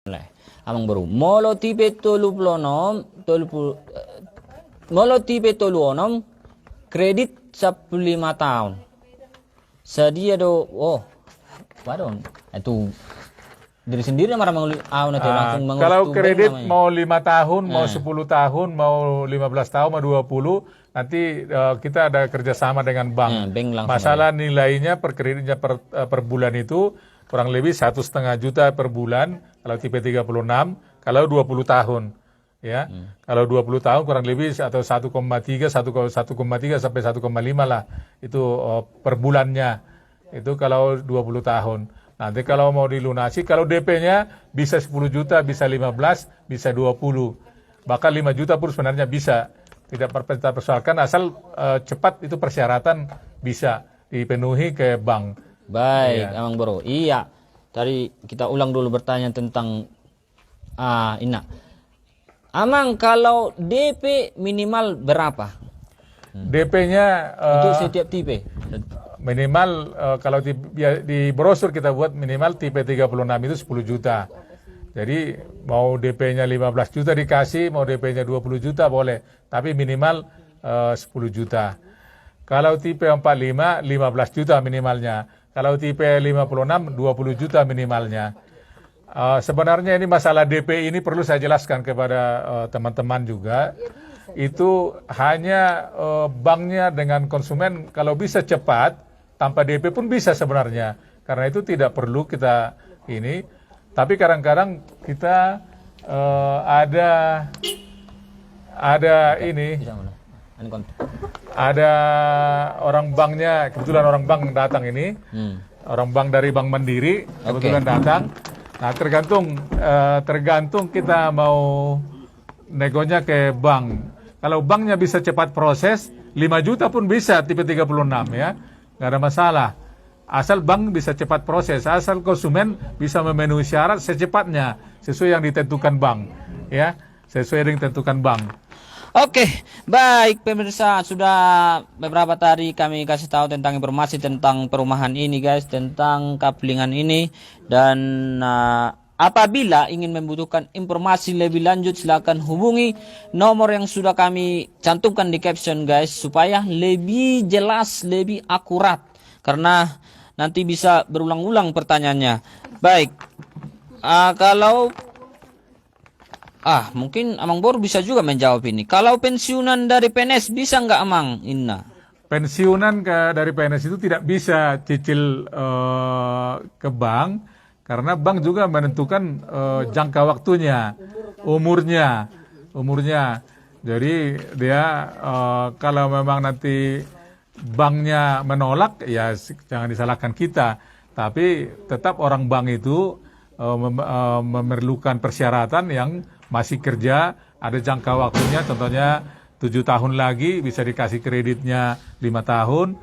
Lah, amang baru. Molo tipe tolu plonom, molo tipe tolu onom, kredit 15 tahun. Sedia do, padon. Itu diri sendiri marah langsung kalau kredit mau 5 tahun, mau 10 tahun, mau 15 tahun, mau 20, nanti kita ada kerjasama dengan bank. Masalah nilainya per kreditnya per bulan itu kurang lebih 1,5 juta per bulan kalau tipe 36, kalau 20 tahun. Ya, kalau 20 tahun kurang lebih atau 1,3 sampai 1,5 lah itu per bulannya. Itu kalau 20 tahun. Nanti kalau mau dilunasi, kalau DP-nya bisa 10 juta, bisa 15, bisa 20. Bahkan 5 juta pun sebenarnya bisa. Tidak persoalkan asal cepat, itu persyaratan bisa dipenuhi ke bank. Baik, iya. Amang Bro. Iya. Tadi kita ulang dulu bertanya tentang Ina. Amang kalau DP minimal berapa? DP-nya untuk setiap tipe. Minimal kalau di brosur kita buat minimal tipe 36 itu 10 juta. Jadi mau DP-nya 15 juta dikasih, mau DP-nya 20 juta boleh. Tapi minimal 10 juta. Kalau tipe 45, 15 juta minimalnya. Kalau tipe 56, 20 juta minimalnya. Sebenarnya ini masalah DP ini perlu saya jelaskan kepada teman-teman juga. Itu hanya banknya dengan konsumen kalau bisa cepat, tanpa DP pun bisa sebenarnya. Karena itu tidak perlu kita ini. Tapi kadang-kadang kita ada ini. Ada orang banknya, kebetulan orang bank datang ini, orang bank dari Bank Mandiri, kebetulan datang. Nah tergantung kita mau negonya ke bank. Kalau banknya bisa cepat proses, 5 juta pun bisa tipe 36 ya, nggak ada masalah. Asal bank bisa cepat proses, asal konsumen bisa memenuhi syarat secepatnya, sesuai yang ditentukan bank, ya, sesuai yang ditentukan bank. Oke, baik pemirsa, sudah beberapa tadi kami kasih tahu tentang informasi tentang perumahan ini guys, tentang kaplingan ini. Dan apabila ingin membutuhkan informasi lebih lanjut silakan hubungi nomor yang sudah kami cantumkan di caption guys, supaya lebih jelas, lebih akurat. Karena nanti bisa berulang-ulang pertanyaannya. Baik, kalau mungkin Amang Bor bisa juga menjawab ini. Kalau pensiunan dari PNS bisa nggak Amang Inna? Pensiunan dari PNS itu tidak bisa cicil ke bank, karena bank juga menentukan jangka waktunya, umurnya. Jadi dia kalau memang nanti banknya menolak, ya jangan disalahkan kita. Tapi tetap orang bank itu memerlukan persyaratan yang masih kerja, ada jangka waktunya, contohnya 7 tahun lagi bisa dikasih kreditnya 5 tahun,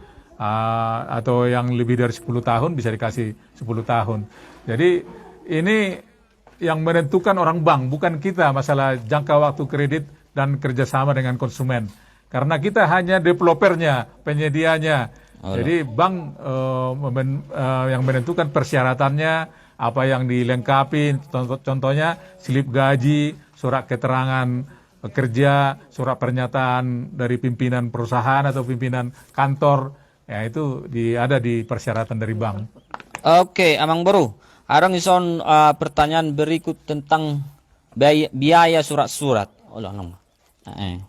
atau yang lebih dari 10 tahun bisa dikasih 10 tahun. Jadi ini yang menentukan orang bank, bukan kita, masalah jangka waktu kredit dan kerjasama dengan konsumen. Karena kita hanya developernya, penyedianya. Jadi bank yang menentukan persyaratannya, apa yang dilengkapi, contohnya slip gaji, surat keterangan kerja, surat pernyataan dari pimpinan perusahaan atau pimpinan kantor, ya itu ada di persyaratan dari bank. Oke, Amang Bro, ada ison pertanyaan berikut tentang biaya surat-surat.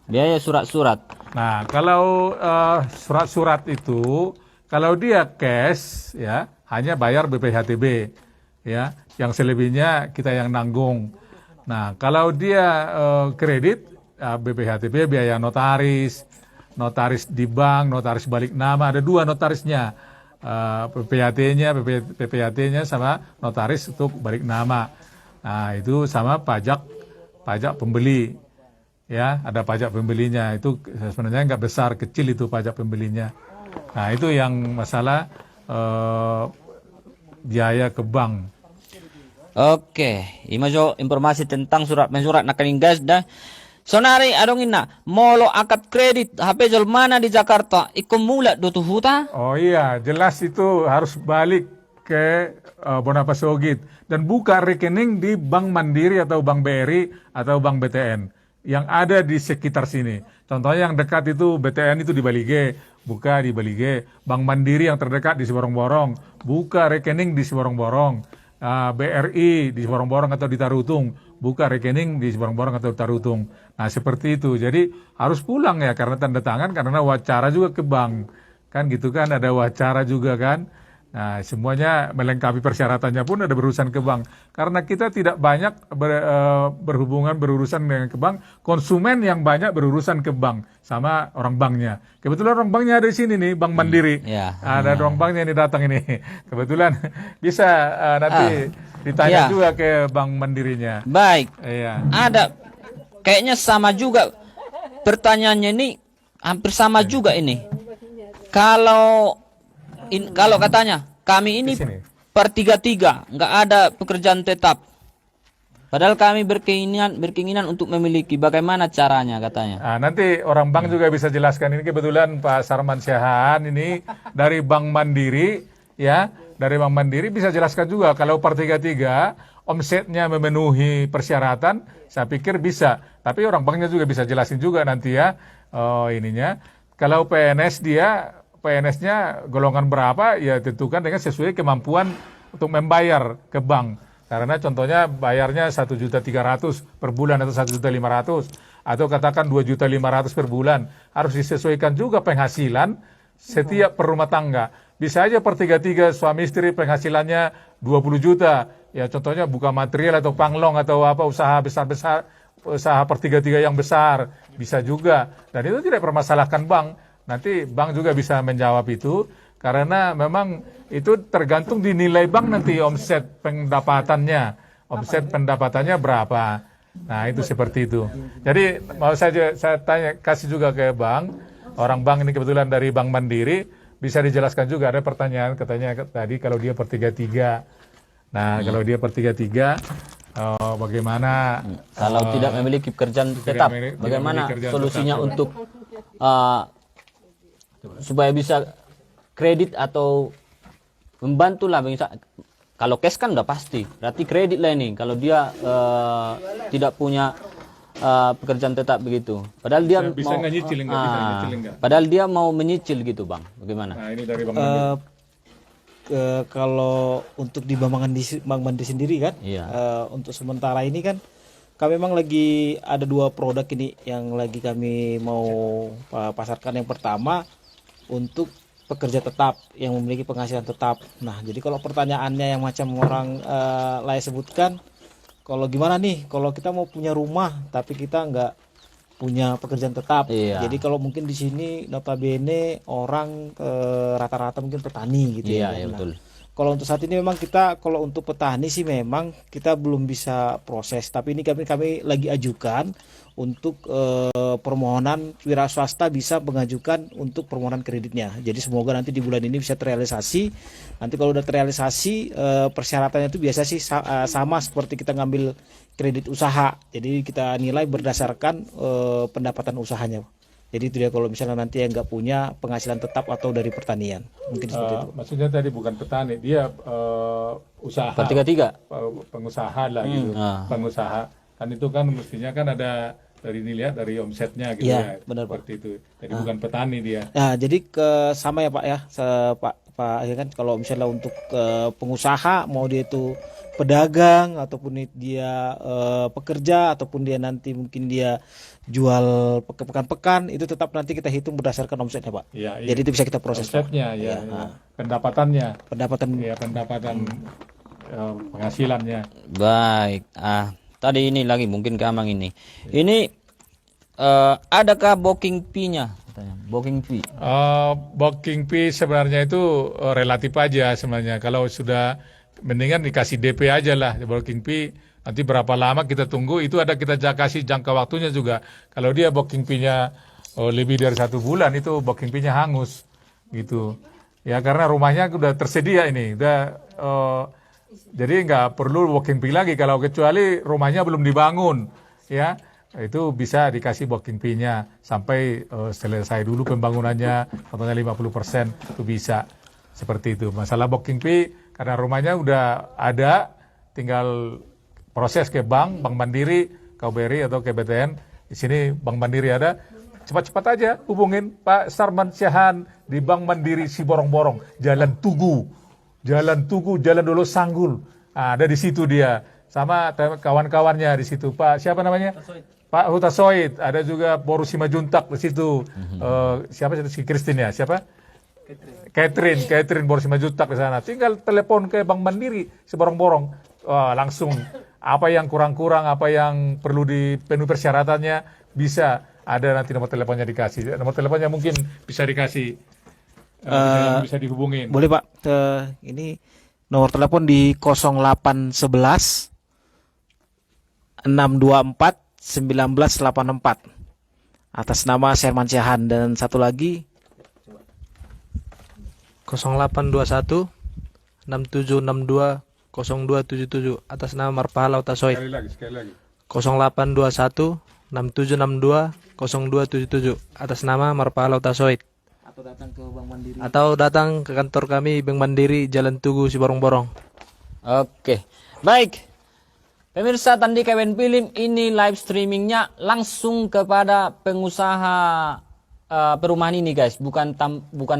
Biaya surat-surat. Nah, kalau surat-surat itu, kalau dia cash, ya hanya bayar BPHTB. Ya, yang selebihnya kita yang nanggung. Nah, kalau dia kredit, BPHTB biaya notaris di bank, notaris balik nama, ada 2 notarisnya, PPHT-nya sama notaris untuk balik nama. Nah, itu sama pajak pembeli, ya, ada pajak pembelinya. Itu sebenarnya nggak besar, kecil itu pajak pembelinya. Nah, itu yang masalah biaya ke bank. Oke, imajo informasi tentang surat mensurat nakaling guys dah. Sonari adong ina molo akad kredit HP mana di Jakarta ikum mula 2 juta. Oh iya, jelas itu harus balik ke Boniface Sogit dan buka rekening di Bank Mandiri atau Bank BRI atau Bank BTN yang ada di sekitar sini. Contohnya yang dekat itu BTN itu di Balige, buka di Balige. Bank Mandiri yang terdekat di Siborong-Borong, buka rekening di Siborong-Borong. BRI di Siborong-Borong atau di Tarutung, buka rekening di Siborong-Borong atau Tarutung. Nah seperti itu. Jadi harus pulang ya karena tanda tangan, karena wawancara juga ke bank. Kan gitu kan, ada wawancara juga kan. Nah semuanya melengkapi persyaratannya pun ada berurusan ke bank. Karena kita tidak banyak berurusan dengan ke bank, konsumen yang banyak berurusan ke bank sama orang banknya. Kebetulan orang banknya ada di sini nih, Bank Mandiri. Ada orang banknya ini datang ini. Kebetulan bisa nanti ditanya juga ke Bank Mandirinya. Baik. Iya. Ada kayaknya sama juga pertanyaannya ini, hampir sama juga ini. Kalau katanya kami ini per 3-3 nggak ada pekerjaan tetap, padahal kami berkeinginan untuk memiliki, bagaimana caranya katanya? Nah, nanti orang bank juga bisa jelaskan. Ini kebetulan Pak Sarman Syahan ini dari Bank Mandiri ya, dari Bank Mandiri bisa jelaskan juga kalau per 3-3 omsetnya memenuhi persyaratan, saya pikir bisa. Tapi orang banknya juga bisa jelasin juga nanti ya ininya. Kalau PNS-nya golongan berapa, ya tentukan dengan sesuai kemampuan untuk membayar ke bank. Karena contohnya bayarnya 1.300.000 per bulan atau 1.500.000 atau katakan 2.500.000 per bulan. Harus disesuaikan juga penghasilan setiap per rumah tangga. Bisa aja per 3-3 suami istri penghasilannya 20 juta. Ya contohnya buka material atau panglong atau apa usaha besar-besar, usaha per 3-3 yang besar. Bisa juga. Dan itu tidak permasalahkan bank. Nanti bank juga bisa menjawab itu, karena memang itu tergantung dinilai bank nanti omset pendapatannya berapa. Nah itu seperti itu. Jadi mau saya tanya, kasih juga ke bank, orang bank ini kebetulan dari Bank Mandiri, bisa dijelaskan juga. Ada pertanyaan katanya tadi kalau dia per 3-3. Nah kalau dia per 3-3, bagaimana kalau tidak memiliki pekerjaan tetap, bagaimana solusinya untuk supaya bisa kredit atau membantu lah. Kalau cash kan udah pasti, berarti kredit lah ini. Kalau dia tidak punya pekerjaan tetap begitu, padahal dia bisa mau nyicil enggak? Padahal dia mau menyicil gitu bang, bagaimana? Nah ini dari Bank Mandiri. Kalau untuk di Bank Mandiri sendiri kan, untuk sementara ini kan kami memang lagi ada 2 produk ini yang lagi kami mau pasarkan. Yang pertama untuk pekerja tetap yang memiliki penghasilan tetap. Nah, jadi kalau pertanyaannya yang macam orang lain sebutkan, kalau gimana nih kalau kita mau punya rumah tapi kita nggak punya pekerjaan tetap. Jadi kalau mungkin di sini notabene orang rata-rata mungkin petani gitu ya. Iya, betul. Kalau untuk saat ini memang kita, kalau untuk petani sih memang kita belum bisa proses, tapi ini kami lagi ajukan untuk permohonan wira swasta bisa mengajukan untuk permohonan kreditnya. Jadi semoga nanti di bulan ini bisa terrealisasi. Nanti kalau udah terrealisasi persyaratannya itu biasa sih sama seperti kita ngambil kredit usaha. Jadi kita nilai berdasarkan pendapatan usahanya. Jadi itu dia kalau misalnya nanti yang nggak punya penghasilan tetap atau dari pertanian. Mungkin seperti itu. Maksudnya tadi bukan petani, dia usaha. Per 3-3? Pengusaha lah gitu. Pengusaha. Kan itu kan mestinya kan ada dari dilihat dari omsetnya gitu ya. Benar, seperti itu. Jadi bukan petani dia. Nah, jadi sama ya Pak ya. Pak ya kan, kalau misalnya untuk pengusaha mau dia itu pedagang ataupun dia pekerja ataupun dia nanti mungkin dia jual pekan-pekan, itu tetap nanti kita hitung berdasarkan omsetnya Pak. Ya, jadi itu bisa kita proses omsetnya Pak. Ya. Pendapatannya. Pendapatan penghasilannya. Baik. Tadi ini lagi mungkin ke Amang ini. Ini adakah booking fee-nya? Booking fee. Booking fee sebenarnya itu relatif aja sebenarnya. Kalau sudah mendingan dikasih DP aja lah booking fee. Nanti berapa lama kita tunggu itu ada kita kasih jangka waktunya juga. Kalau dia booking fee-nya lebih dari 1 bulan itu booking fee-nya hangus gitu. Ya karena rumahnya udah tersedia ini, jadi nggak perlu booking fee lagi kalau kecuali rumahnya belum dibangun ya. Itu bisa dikasih booking fee-nya sampai selesai dulu pembangunannya, contohnya 50% itu bisa seperti itu. Masalah booking fee Karena rumahnya udah ada, tinggal proses ke bank Mandiri, KBRI atau KBTN. Di sini Bank Mandiri ada, cepat-cepat aja hubungin Pak Sarman Syahan di Bank Mandiri Siborong-Borong, Jalan Tugu, Jalan Dolo Sanggul. Nah, ada di situ dia, sama kawan-kawannya di situ. Pak siapa namanya? Pak Hutasoid, ada juga Boru Simajuntak di situ. Siapa itu si Christine ya? Siapa? Catherine Boru Simajuntak di sana. Tinggal telepon ke Bank Mandiri Siborong-Borong. Langsung apa yang kurang-kurang, apa yang perlu dipenuhi persyaratannya bisa ada, nanti nomor teleponnya dikasih. Nomor teleponnya mungkin bisa dikasih, bisa dihubungin. Boleh Pak, ini nomor telepon di 0811 624 1984 atas nama Sherman Syahan, dan satu lagi 0821 6762 0277 atas nama Marpahala Utasoid. Sekali lagi. 0821 6762 0277 atas nama Marpahala Utasoid. atau datang ke Bank Mandiri. Atau datang ke kantor kami Bank Mandiri Jalan Tugu Siborong-Borong. Oke, baik. Pemirsa Tandi Kevin Film, ini live streamingnya langsung kepada pengusaha perumahan ini guys, bukan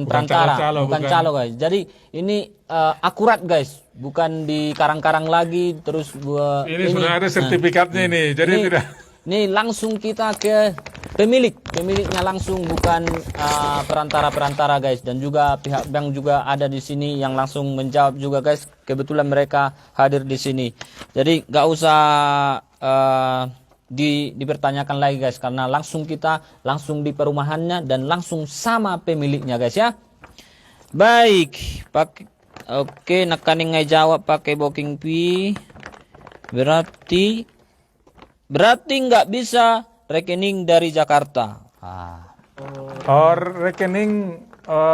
perantara, calo-calo, bukan calo guys. Jadi ini akurat guys, bukan di karang-karang lagi terus Ini sudah ada sertifikatnya nih, jadi ini, tidak. Ini langsung kita ke pemiliknya langsung, bukan perantara-perantara guys. Dan juga pihak bank juga ada di sini yang langsung menjawab juga guys. Kebetulan mereka hadir di sini. Jadi nggak usah dipertanyakan lagi guys, karena langsung kita langsung di perumahannya dan langsung sama pemiliknya guys ya. Baik, oke, nakani ngai jawab pakai booking fee. Berarti nggak bisa rekening dari Jakarta. Rekening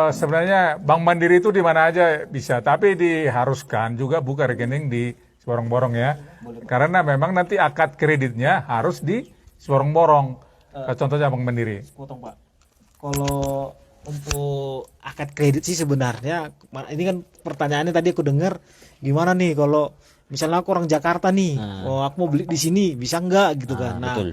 sebenarnya Bank Mandiri itu di mana aja bisa, tapi diharuskan juga buka rekening di Siborong-Borong ya. Karena memang nanti akad kreditnya harus di Siborong-Borong. Contohnya Bank Mandiri. Potong Pak. Kalau untuk akad kredit sih sebenarnya, ini kan pertanyaannya tadi aku dengar, gimana nih kalau misalnya aku orang Jakarta nih, aku mau beli di sini bisa nggak gitu kan? Nah, betul.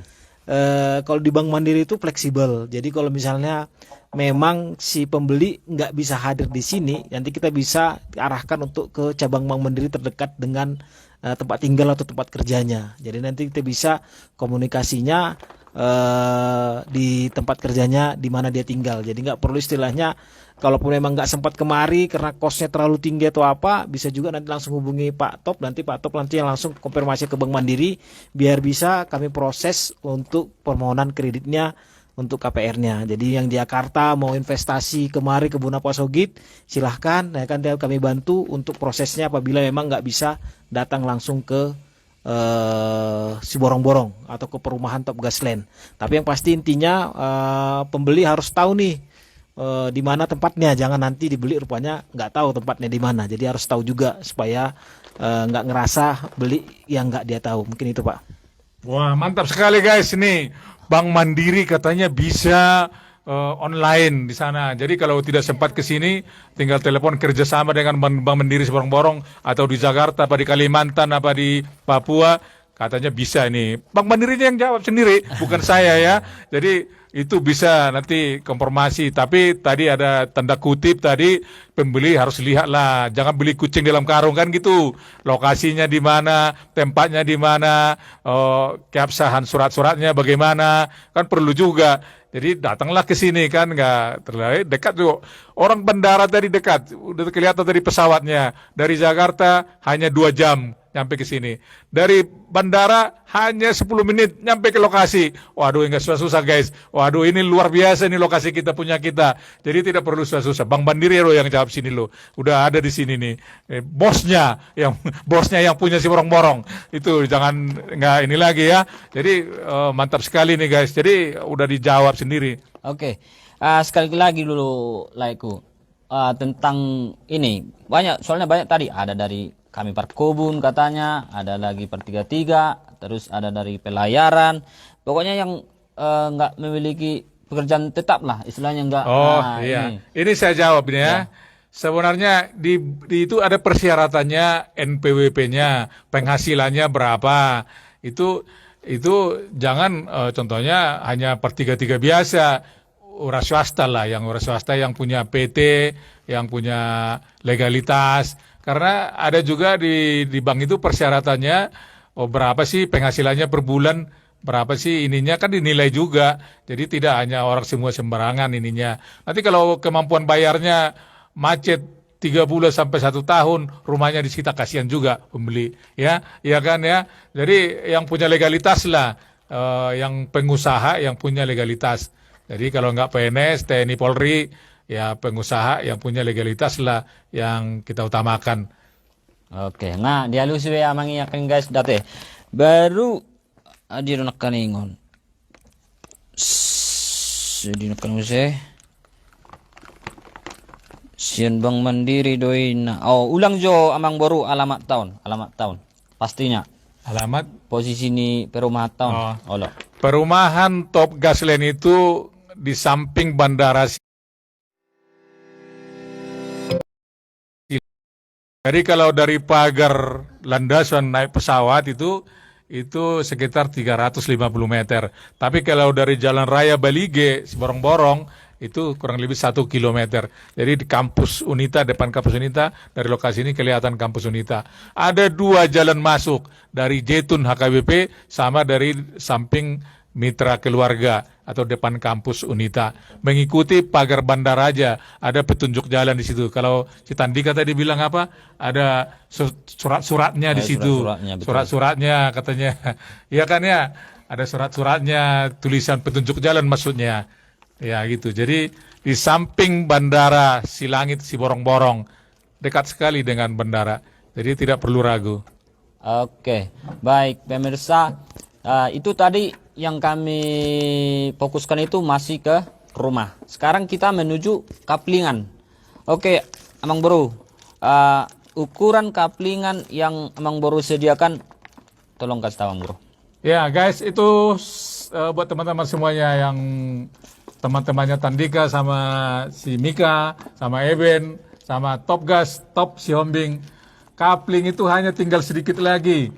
Kalau di Bank Mandiri itu fleksibel. Jadi kalau misalnya memang si pembeli nggak bisa hadir di sini, nanti kita bisa arahkan untuk ke cabang Bank Mandiri terdekat dengan tempat tinggal atau tempat kerjanya. Jadi nanti kita bisa komunikasinya di tempat kerjanya di mana dia tinggal. Jadi nggak perlu istilahnya, kalaupun memang nggak sempat kemari karena kosnya terlalu tinggi atau apa, bisa juga nanti langsung hubungi Pak Top. Nanti Pak Top nanti yang langsung konfirmasi ke Bank Mandiri biar bisa kami proses untuk permohonan kreditnya untuk KPR-nya. Jadi yang di Jakarta mau investasi kemari ke Buna Pasogit, silahkan, ya kan, kami bantu untuk prosesnya apabila memang nggak bisa datang langsung ke Siborong-Borong atau ke perumahan Top Gasland. Tapi yang pasti intinya pembeli harus tahu nih di mana tempatnya, jangan nanti dibeli rupanya nggak tahu tempatnya di mana. Jadi harus tahu juga supaya nggak ngerasa beli yang nggak dia tahu. Mungkin itu Pak. Wah, mantap sekali guys nih. Bank Mandiri katanya bisa online di sana. Jadi kalau tidak sempat ke sini, tinggal telepon kerjasama dengan Bank Mandiri Siborong-Borong atau di Jakarta, apa di Kalimantan, apa di Papua, katanya bisa nih. Bank Mandiri yang jawab sendiri, bukan saya ya. Jadi itu bisa nanti konfirmasi. Tapi tadi ada tanda kutip tadi, pembeli harus lihatlah, jangan beli kucing dalam karung kan gitu. Lokasinya di mana, tempatnya di mana, keabsahan surat-suratnya bagaimana, kan perlu juga. Jadi datanglah ke sini kan, nggak terlalu dekat tuh. Orang bandara tadi dekat, udah kelihatan dari pesawatnya. Dari Jakarta hanya 2 jam nyampe ke sini. Dari bandara hanya 10 menit nyampe ke lokasi. Waduh, nggak susah-susah guys. Waduh, ini luar biasa nih lokasi kita punya kita. Jadi tidak perlu susah-susah. Bank Mandiri loh yang jawab sini loh. Udah ada di sini nih. Bosnya yang punya si borong-borong. Itu jangan nggak ini lagi ya. Jadi mantap sekali nih guys. Jadi udah dijawab sendiri. Oke. Sekali lagi dulu Laiku. Tentang ini. Soalnya banyak tadi. Ada dari kami Parkobun katanya, ada lagi per 33, terus ada dari pelayaran. Pokoknya yang nggak memiliki pekerjaan tetap lah, istilahnya nggak. Oh iya, ini saya jawab ini ya. Sebenarnya itu ada persyaratannya, NPWP-nya, penghasilannya berapa. Itu jangan contohnya hanya per 3-3 biasa. Orang swasta lah, orang swasta yang punya PT, yang punya legalitas. Karena ada juga di bank itu persyaratannya, berapa sih penghasilannya per bulan, berapa sih ininya, kan dinilai juga. Jadi tidak hanya orang semua sembarangan ininya. Nanti kalau kemampuan bayarnya macet 3 bulan sampai 1 tahun, rumahnya disita, kasihan juga pembeli, ya kan ya. Jadi yang punya legalitas lah, yang pengusaha yang punya legalitas. Jadi kalau nggak PNS, TNI, Polri, ya pengusaha yang punya legalitas lah yang kita utamakan. Oke, nah dia lu suwe amang yakin guys date. Baru adi nak kaningon. Jadi nak kanuse. Sian Bank Mandiri doi na. Oh, ulang jo amang baru alamat tahun. Pastinya. Alamat Posisi ni perumahan tahun. Oh. Olo. perumahan Top Gas Land itu di samping bandara. Jadi kalau dari pagar landasan naik pesawat itu sekitar 350 meter. Tapi kalau dari Jalan Raya Balige, Borong-Borong, itu kurang lebih 1 kilometer. Jadi di kampus Unita, depan kampus Unita, dari lokasi ini kelihatan kampus Unita. Ada 2 jalan masuk, dari Jetun HKBP sama dari samping Mitra Keluarga atau depan kampus Unita. Mengikuti pagar bandara aja, ada petunjuk jalan di situ. Kalau si Tandika tadi bilang apa? Ada surat-suratnya di situ. Surat-suratnya katanya. Iya kan ya? Ada surat-suratnya, tulisan petunjuk jalan maksudnya. Ya gitu. Jadi di samping bandara Silangit, Siborong-Borong, dekat sekali dengan bandara. Jadi tidak perlu ragu. Oke, baik pemirsa. Itu tadi yang kami fokuskan itu masih ke rumah. Sekarang kita menuju kaplingan. Oke, Amang Bro. Ukuran kaplingan yang Amang Bro sediakan, tolong kasih tahu Amang Bro. Ya guys, itu buat teman-teman semuanya yang teman-temannya Tandika sama si Mika, sama Eben, sama Top Gas, Top si Hombing. Kapling itu hanya tinggal sedikit lagi.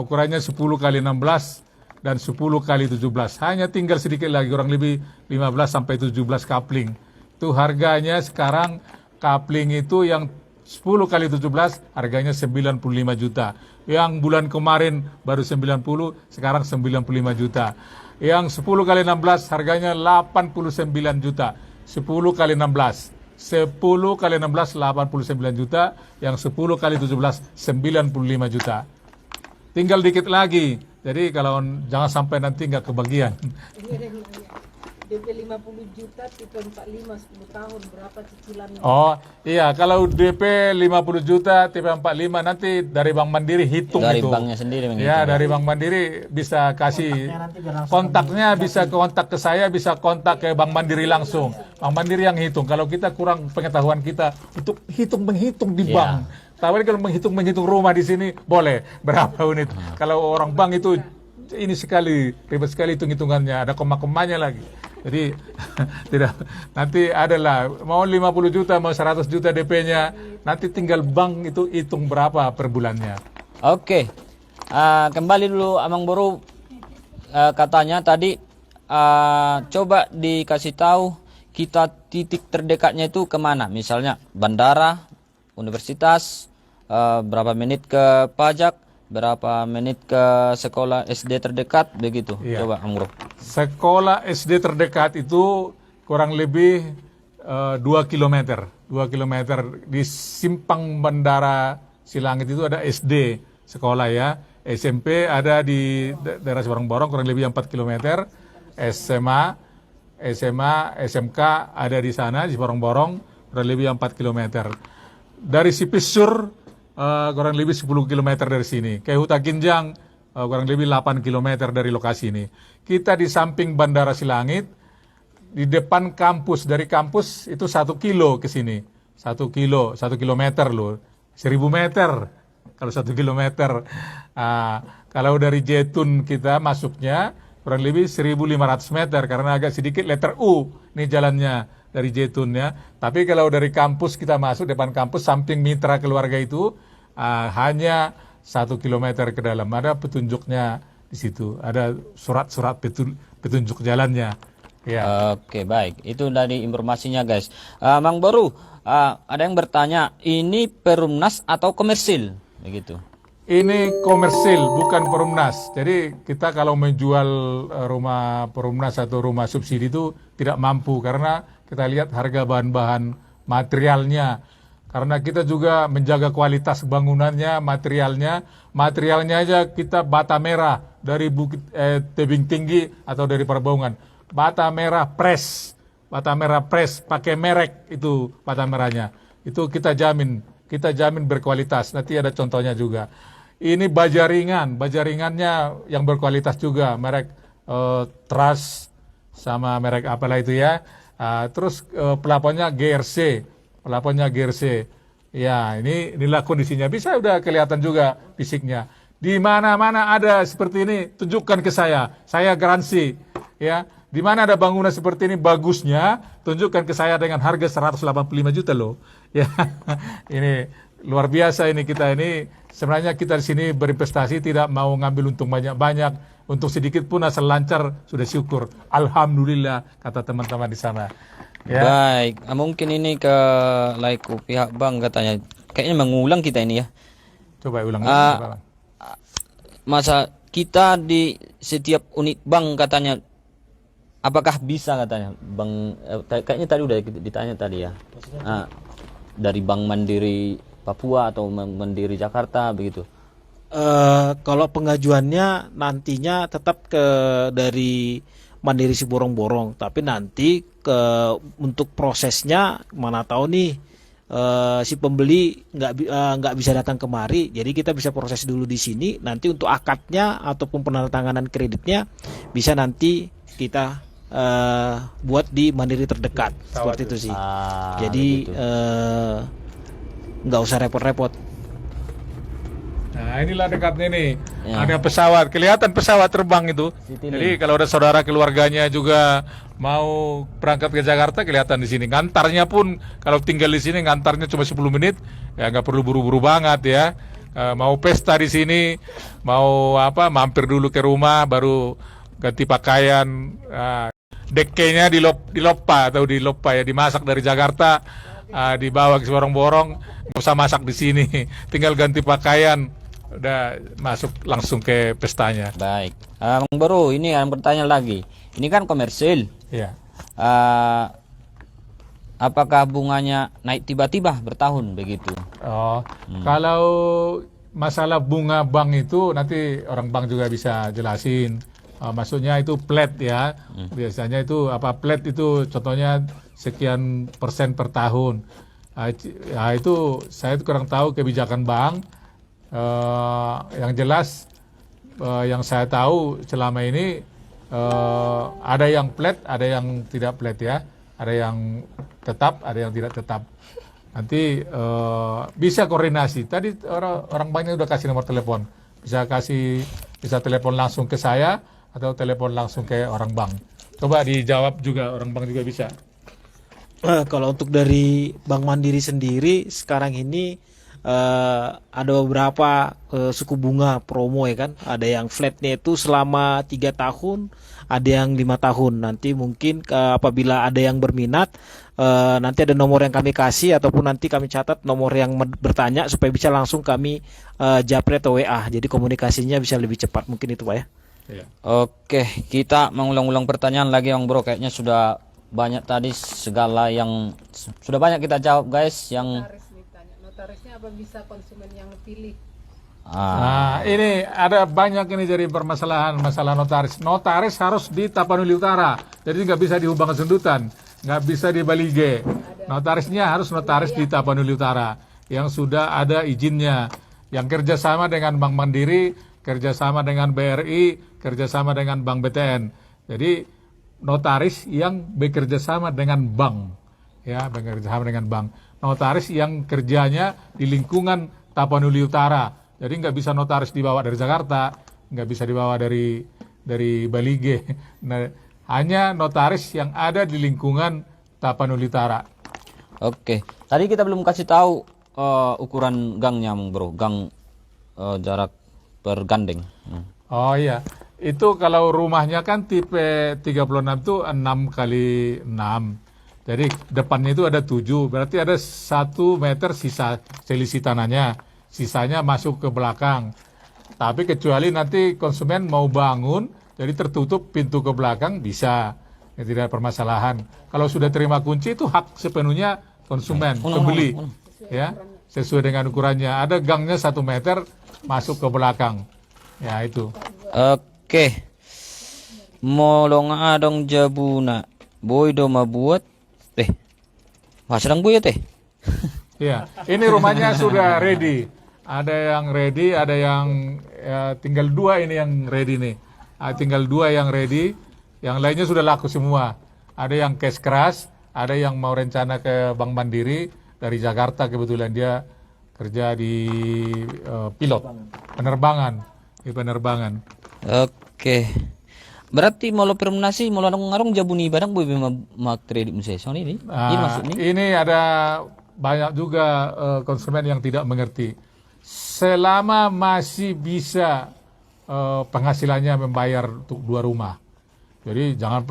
Ukurannya 10 kali 16 dan 10 kali 17. Hanya tinggal sedikit lagi, kurang lebih 15 sampai 17 kapling. Itu harganya sekarang kapling itu yang 10 kali 17 harganya 95 juta. Yang bulan kemarin baru 90, sekarang 95 juta. Yang 10 kali 16 harganya 89 juta. 10 kali 16. 10 kali 16 89 juta. Yang 10 kali 17 95 juta. Tinggal dikit lagi. Jadi kalau jangan sampai nanti nggak kebagian. DP 50 juta, tipe 45 10 tahun, berapa cicilannya? Oh iya, kalau DP 50 juta, tipe 45 nanti dari Bank Mandiri hitung Dari itu. banknya sendiri menghitung. Ya, dari Bank Mandiri bisa kasih kontaknya, bisa kontak ke saya, bisa kontak ke Bank Mandiri langsung. Bank Mandiri yang hitung. Kalau kita kurang pengetahuan kita untuk menghitung di bank. Tapi kalau menghitung rumah di sini boleh berapa unit. Kalau orang bank itu ini sekali ribet sekali hitung-hitungannya, ada koma-komanya lagi. Jadi tidak, nanti adalah mau 50 juta mau 100 juta DP-nya, nanti tinggal bank itu hitung berapa per bulannya. Oke. Kembali dulu Amang Bro, katanya tadi coba dikasih tahu kita titik terdekatnya itu kemana, misalnya bandara, universitas, berapa menit ke pajak, berapa menit ke sekolah SD terdekat, begitu. Iya. Coba Amang Bro. Sekolah SD terdekat itu kurang lebih 2 kilometer. 2 kilometer di simpang bandara Silangit itu ada SD sekolah ya. SMP ada di daerah Borong-Borong kurang lebih 4 kilometer. SMA, SMK ada di sana di Borong-Borong kurang lebih 4 kilometer. Dari Sipisur kurang lebih 10 kilometer dari sini. Ke Huta Ginjang kurang lebih 8 kilometer dari lokasi ini. Kita di samping Bandara Silangit, di depan kampus, dari kampus itu 1 kilo ke sini. 1 kilometer loh. 1000 meter kalau 1 kilometer. Kalau dari Jetun kita masuknya kurang lebih 1500 meter karena agak sedikit letter U nih jalannya. dari Jaitunnya. Tapi kalau dari kampus kita masuk, depan kampus, samping mitra keluarga itu, hanya 1 kilometer ke dalam. Ada petunjuknya di situ. Ada surat-surat petunjuk jalannya. Ya. Oke, baik. Itu dari informasinya, guys. Mang Boru, ada yang bertanya, ini Perumnas atau komersil? Begitu. Ini komersil, bukan Perumnas. Jadi kita kalau menjual rumah Perumnas atau rumah subsidi itu tidak mampu karena kita lihat harga bahan-bahan materialnya. Karena kita juga menjaga kualitas bangunannya, materialnya aja kita bata merah dari Bukit Tebing Tinggi atau dari Parabongan. Bata merah press pakai merek itu bata merahnya. Itu kita jamin berkualitas. Nanti ada contohnya juga. Ini bajaringannya yang berkualitas juga, merek Trust sama merek apalah itu ya. Terus pelaponnya GRC. Ya, inilah kondisinya. Bisa udah kelihatan juga fisiknya. Di mana-mana ada seperti ini, tunjukkan ke saya. Saya garansi, ya. Di mana ada bangunan seperti ini bagusnya, tunjukkan ke saya dengan harga 185 juta loh. Ya, ini luar biasa ini kita ini. Sebenarnya kita di sini berinvestasi tidak mau ngambil untung banyak-banyak. Untuk sedikit pun asal lancar sudah syukur. Alhamdulillah kata teman-teman di sana. Ya. Baik, mungkin ini ke pihak bank katanya. Kayaknya mengulang kita ini ya. Coba ulang. Masa kita di setiap unit bank katanya, apakah bisa katanya bank, kayaknya tadi udah ditanya tadi ya. Dari Bank Mandiri Papua atau Mandiri Jakarta begitu. Kalau pengajuannya nantinya tetap dari Mandiri Siborong-Borong, tapi nanti untuk prosesnya mana tahu nih si pembeli nggak bisa datang kemari, jadi kita bisa proses dulu di sini. Nanti untuk akadnya ataupun penandatanganan kreditnya bisa nanti kita buat di Mandiri terdekat, seperti itu sih. Jadi nggak usah repot-repot. Nah, inilah dekatnya nih. Ya. Ada pesawat, kelihatan pesawat terbang itu. Jadi kalau ada saudara keluarganya juga mau berangkat ke Jakarta, kelihatan di sini. Ngantarnya pun kalau tinggal di sini ngantarnya cuma 10 menit, ya nggak perlu buru-buru banget ya. Mau pesta di sini, mau mampir dulu ke rumah, baru ganti pakaian. Dekenya di Lopa ya, dimasak dari Jakarta, dibawa ke Siborong-Borong, nggak usah masak di sini, tinggal ganti pakaian. Udah masuk langsung ke pestanya. Baik, Mang Boru, ini yang bertanya lagi. Ini kan komersil. Ya. Apakah bunganya naik tiba-tiba bertahun begitu? Kalau masalah bunga bank itu nanti orang bank juga bisa jelasin. Maksudnya itu flat ya. Biasanya itu flat itu contohnya sekian persen per tahun. Itu saya kurang tahu kebijakan bank. Yang jelas yang saya tahu selama ini ada yang flat, ada yang tidak flat ya, ada yang tetap, ada yang tidak tetap. Nanti bisa koordinasi. Tadi orang banknya udah kasih nomor telepon, bisa telepon langsung ke saya atau telepon langsung ke orang bank. Coba dijawab juga, orang bank juga bisa. Kalau untuk dari Bank Mandiri sendiri sekarang ini ada beberapa suku bunga promo ya kan. Ada yang flatnya itu selama 3 tahun, ada yang 5 tahun. Nanti mungkin apabila ada yang berminat, nanti ada nomor yang kami kasih ataupun nanti kami catat nomor yang bertanya supaya bisa langsung kami japri atau WA. Jadi komunikasinya bisa lebih cepat, mungkin itu Pak ya. Oke, kita mengulang-ulang pertanyaan lagi Bang Bro. Kayaknya sudah banyak tadi segala yang sudah banyak kita jawab guys. Yang notarisnya apa bisa konsumen yang pilih? Ini ada banyak ini jadi permasalahan masalah notaris. Notaris harus di Tapanuli Utara, jadi nggak bisa di Hubang Sendutan, nggak bisa di Balige. Notarisnya harus notaris di Tapanuli Utara yang sudah ada izinnya, yang kerjasama dengan Bank Mandiri, kerjasama dengan BRI, kerjasama dengan Bank BTN. Jadi notaris yang bekerja sama dengan bank, ya, bekerja sama dengan bank. Notaris yang kerjanya di lingkungan Tapanuli Utara. Jadi nggak bisa notaris dibawa dari Jakarta, nggak bisa dibawa dari Balige. Nah, hanya notaris yang ada di lingkungan Tapanuli Utara. Oke. Tadi kita belum kasih tahu ukuran gangnya, Bro. Gang jarak bergandeng. Oh iya, itu kalau rumahnya kan tipe 36 itu 6 kali 6. Jadi depannya itu ada 7, berarti ada 1 meter sisa selisih tanahnya. Sisanya masuk ke belakang. Tapi kecuali nanti konsumen mau bangun, jadi tertutup pintu ke belakang bisa. Ya, tidak ada permasalahan. Kalau sudah terima kunci itu hak sepenuhnya konsumen, pembeli. Ya, sesuai dengan ukurannya. Ada gangnya 1 meter masuk ke belakang. Ya itu. Oke. Molong adong jabuna. Boy do mabuat. Wah, sedang buyut Ya, ini rumahnya sudah ready. Ada yang ready, ada yang tinggal 2 ini yang ready nih. Tinggal 2 yang ready, yang lainnya sudah laku semua. Ada yang cash keras, ada yang mau rencana ke Bank Mandiri dari Jakarta, kebetulan dia kerja di pilot penerbangan. Di penerbangan. Oke. Berarti mau permunasi mau ngarung jabuni barang boy mak kredit musai. So ini. Ini maksudnya. Ini ada banyak juga konsumen yang tidak mengerti. Selama masih bisa penghasilannya membayar untuk 2 rumah. Jadi jangan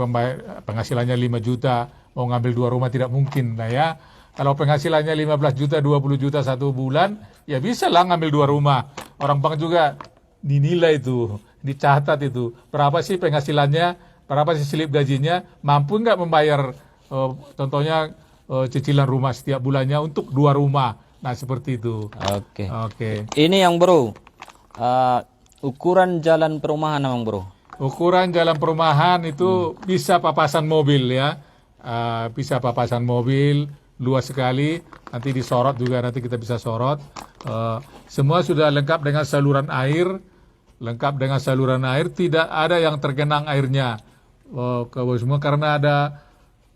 penghasilannya 5 juta mau ngambil 2 rumah, tidak mungkin lah ya. Kalau penghasilannya 15 juta, 20 juta 1 bulan, ya bisa lah ngambil 2 rumah. Orang bank juga dinilai itu, dicatat itu. Berapa sih penghasilannya, berapa sih slip gajinya, mampu nggak membayar contohnya cicilan rumah setiap bulannya untuk 2 rumah. Nah seperti itu. Oke. Ini yang Bro, ukuran jalan perumahan namang Bro. Ukuran jalan perumahan itu bisa papasan mobil ya. Bisa papasan mobil, luas sekali. Nanti disorot juga, nanti kita bisa sorot. Semua sudah lengkap dengan saluran air. Tidak ada yang tergenang airnya ke semua karena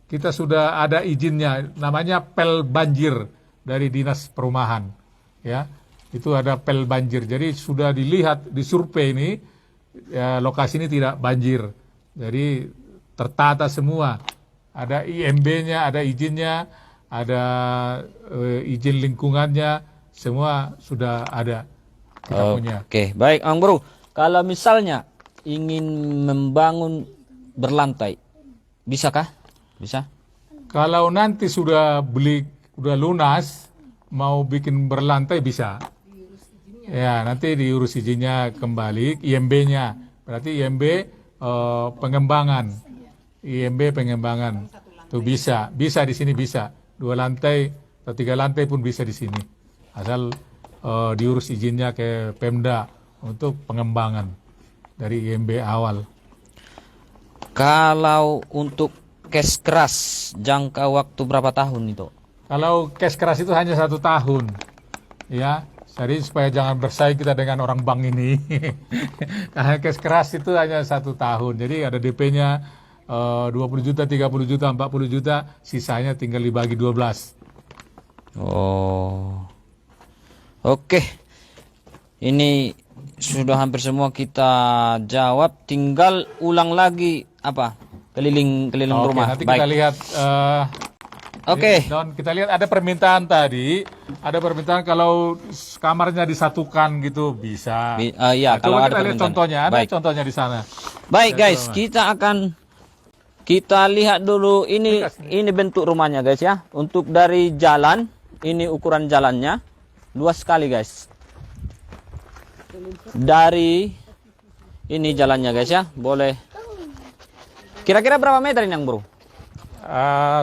kita sudah ada izinnya, namanya pel banjir dari Dinas Perumahan, ya itu ada pel banjir, jadi sudah dilihat di survei ini ya, lokasi ini tidak banjir, jadi tertata semua, ada IMB-nya, ada izinnya, ada izin lingkungannya, semua sudah ada. Oke, baik Bro. Kalau misalnya ingin membangun berlantai, bisakah? Bisa? Kalau nanti sudah lunas, mau bikin berlantai bisa. Ya, nanti diurus izinnya kembali, IMB-nya. Berarti IMB pengembangan. IMB pengembangan. Itu bisa di sini bisa. 2 lantai atau 3 lantai pun bisa di sini. Asal diurus izinnya ke Pemda untuk pengembangan dari IMB awal. Kalau untuk cash keras jangka waktu berapa tahun itu? Kalau cash keras itu hanya 1 tahun, ya. Jadi supaya jangan bersaing kita dengan orang bank ini. Karena cash keras itu hanya 1 tahun. Jadi ada DP-nya 20 juta, 30 juta, 40 juta, sisanya tinggal dibagi 12. Oh. Oke. Ini sudah hampir semua kita jawab, tinggal ulang lagi keliling rumah. Nanti kita lihat Dan kita lihat ada permintaan tadi, ada permintaan kalau kamarnya disatukan gitu bisa. Iya, kalau coba ada kita lihat contohnya, ada contohnya di sana. Baik guys, kita lihat dulu ini bentuk rumahnya guys ya. Untuk dari jalan, ini ukuran jalannya luas sekali guys. Dari ini jalannya guys ya, boleh. Kira-kira berapa meter ini yang Bro?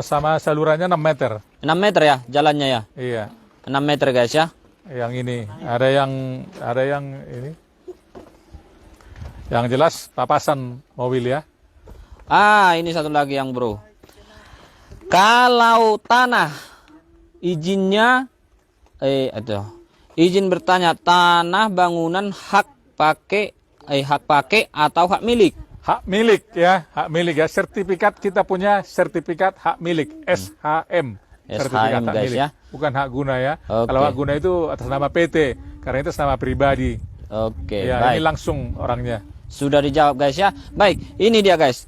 Sama salurannya 6 meter. 6 meter ya jalannya ya? Iya. 6 meter guys ya. Yang ini, ada yang ini. Yang jelas papasan mobil ya. Ini satu lagi yang Bro. Kalau tanah izinnya izin bertanya tanah bangunan hak pakai atau hak milik? Hak milik ya. Sertifikat kita punya sertifikat hak milik SHM. Sertifikat hak guys milik. Ya. Bukan hak guna ya. Okay. Kalau hak guna itu atas nama PT, karena itu atas nama pribadi. Oke, ya, baik. ini langsung orangnya. Sudah dijawab guys ya. Baik, ini dia guys.